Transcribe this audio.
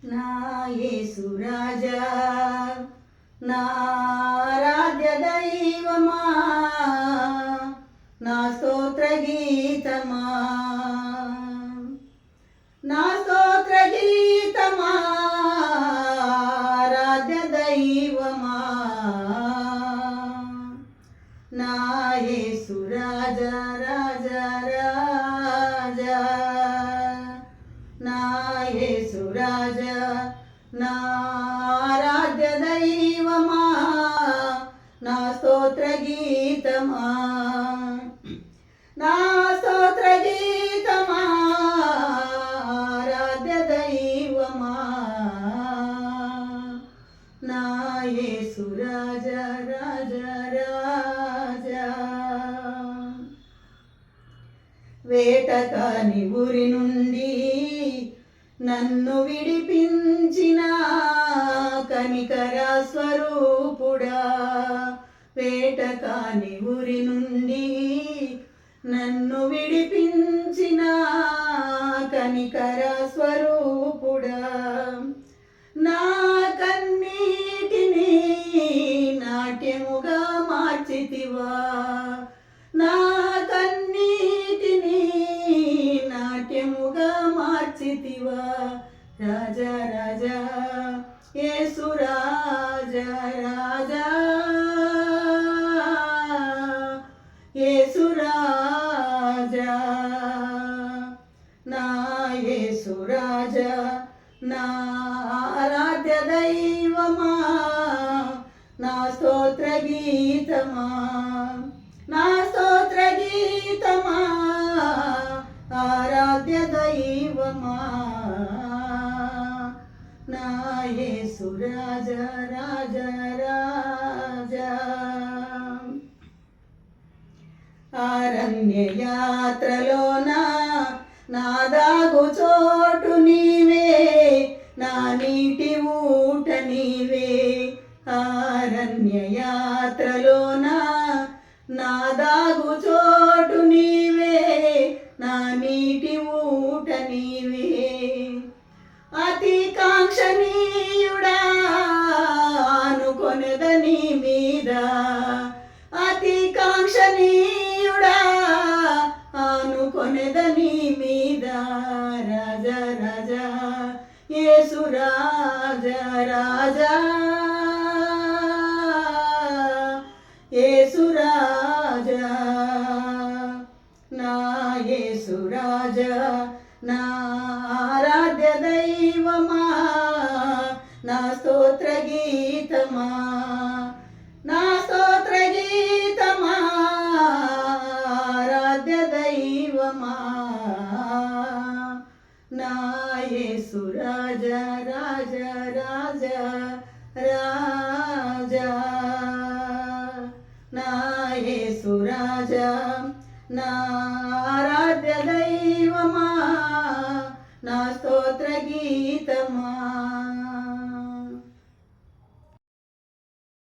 నా యేసు రాజా నా ఆరాధ్య దైవమా నా స్తోత్ర గీతమా నా స్తోత్ర గీతమా ఆరాధ్య దైవమా నా యేసు రాజా రాజా రాజా నా యేసు రాజా నా ఆరాధ్య దైవమా నా స్తోత్ర గీతమా నా స్తోత్ర గీతమా ఆరాధ్య దైవమా నా యేసు రాజా రాజా రాజా వేటకాని ఊరి నుండి నన్ను విడిపించిన కనికర స్వరూపుడా వేటకాని ఊరి నుండి నన్ను విడిపించిన కనికర స్వరూపుడా నా కన్నీటిని నాట్యముగా మార్చితివా నా కన్నీటిని నాట్యముగా మార్చితివా రాజా రాజా యేసు రాజా రాజా యేసు రాజా నా యేసు రాజా నా ఆరాధ్య దైవమా నా స్తోత్ర గీతమా నా స్తోత్ర గీతమా ఆరాధ్య దైవమా నా యేసు రాజా రాజా రాజా అరణ్య యాత్రలోన నా దాగు చోటు నీవే నా నీటి ఊట నీవే అరణ్య యాత్రలోన నా దాగు చోటు నీవే నా నీటి ఊట నీవే అతి కాంక్షణీయుడా అనుకొనెదని మీద అతి కాంక్షణీయుడా అనుకొనెదని మీద రాజా రాజా యేసు రాజా రాజా యేసు రాజా నా యేసు రాజా నా ఆరాధ్య దైవమా నా స్తోత్ర గీతమా నా స్తోత్ర గీతమా ఆరాధ్య దైవమా నా యేసు రాజా రాజా రాజా రాజా నా యేసు రాజా నా